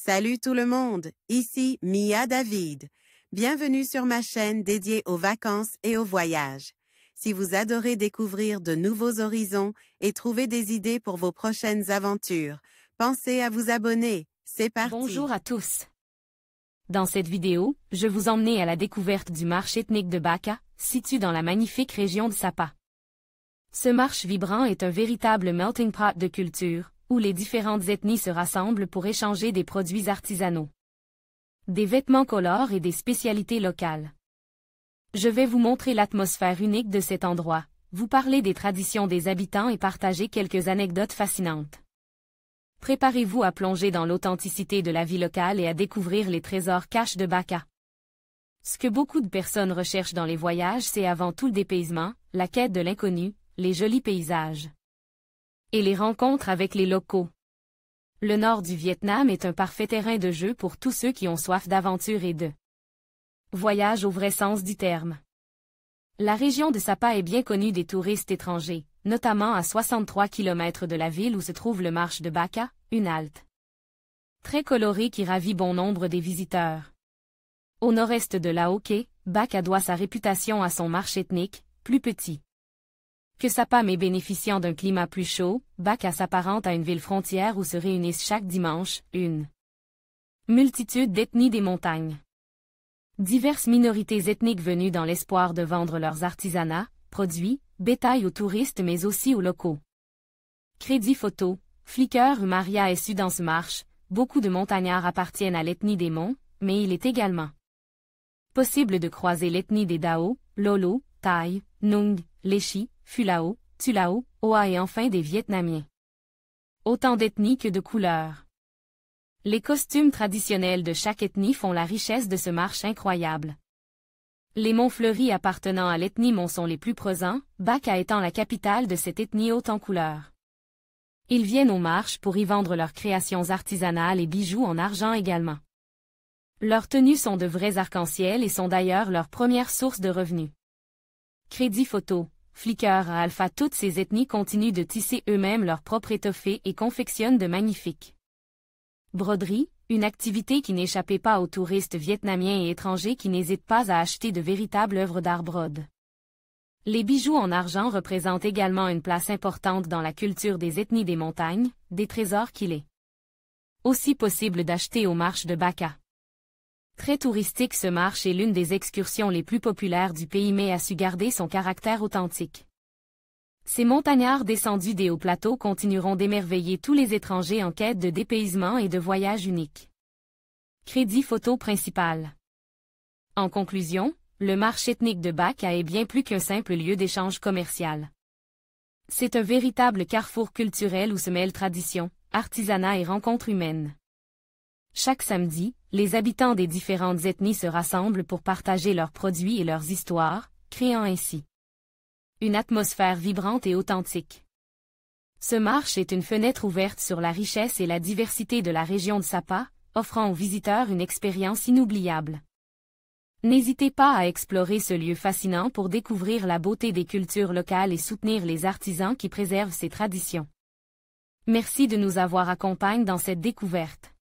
Salut tout le monde, ici Mia David. Bienvenue sur ma chaîne dédiée aux vacances et aux voyages. Si vous adorez découvrir de nouveaux horizons et trouver des idées pour vos prochaines aventures, pensez à vous abonner. C'est parti! Bonjour à tous. Dans cette vidéo, je vous emmène à la découverte du marche ethnique de Baka, situé dans la magnifique région de Sapa. Ce marche vibrant est un véritable melting pot de culture, où les différentes ethnies se rassemblent pour échanger des produits artisanaux, des vêtements colores et des spécialités locales. Je vais vous montrer l'atmosphère unique de cet endroit, vous parler des traditions des habitants et partager quelques anecdotes fascinantes. Préparez-vous à plonger dans l'authenticité de la vie locale et à découvrir les trésors cachés de Baka. Ce que beaucoup de personnes recherchent dans les voyages, c'est avant tout le dépaysement, la quête de l'inconnu, les jolis paysages et les rencontres avec les locaux. Le nord du Vietnam est un parfait terrain de jeu pour tous ceux qui ont soif d'aventure et de voyage au vrai sens du terme. La région de Sapa est bien connue des touristes étrangers, notamment à 63 km de la ville où se trouve le marche de Baka, une halte très colorée qui ravit bon nombre des visiteurs. Au nord-est de Laoké, Baka doit sa réputation à son marche ethnique, plus petit que Sapa mais bénéficiant d'un climat plus chaud. Baka s'apparente à une ville frontière où se réunissent chaque dimanche une multitude d'ethnies des montagnes. Diverses minorités ethniques venues dans l'espoir de vendre leurs artisanats, produits, bétail aux touristes mais aussi aux locaux. Crédit photo, Flickr Maria est su dans ce marche, beaucoup de montagnards appartiennent à l'ethnie des monts, mais il est également possible de croiser l'ethnie des Dao, Lolo, Thai, Nung, Lechi, Fulao, Tulao, Oa et enfin des Vietnamiens. Autant d'ethnies que de couleurs. Les costumes traditionnels de chaque ethnie font la richesse de ce marche incroyable. Les monts fleuris appartenant à l'ethnie Mon sont les plus présents, Baka étant la capitale de cette ethnie haute en couleurs. Ils viennent aux marches pour y vendre leurs créations artisanales et bijoux en argent également. Leurs tenues sont de vrais arcs-en-ciel et sont d'ailleurs leur première source de revenus. Crédit photo, Flickr Alpha. Toutes ces ethnies continuent de tisser eux-mêmes leurs propres étoffés et confectionnent de magnifiques broderies, une activité qui n'échappait pas aux touristes vietnamiens et étrangers qui n'hésitent pas à acheter de véritables œuvres d'art brode. Les bijoux en argent représentent également une place importante dans la culture des ethnies des montagnes, des trésors qu'il est aussi possible d'acheter aux marches de Baka. Très touristique, ce marche est l'une des excursions les plus populaires du pays mais a su garder son caractère authentique. Ces montagnards descendus des hauts plateaux continueront d'émerveiller tous les étrangers en quête de dépaysement et de voyages uniques. Crédit photo principal. En conclusion, le marche ethnique de Baka est bien plus qu'un simple lieu d'échange commercial. C'est un véritable carrefour culturel où se mêlent tradition, artisanat et rencontres humaines. Chaque samedi, les habitants des différentes ethnies se rassemblent pour partager leurs produits et leurs histoires, créant ainsi une atmosphère vibrante et authentique. Ce marche est une fenêtre ouverte sur la richesse et la diversité de la région de Sapa, offrant aux visiteurs une expérience inoubliable. N'hésitez pas à explorer ce lieu fascinant pour découvrir la beauté des cultures locales et soutenir les artisans qui préservent ces traditions. Merci de nous avoir accompagnés dans cette découverte.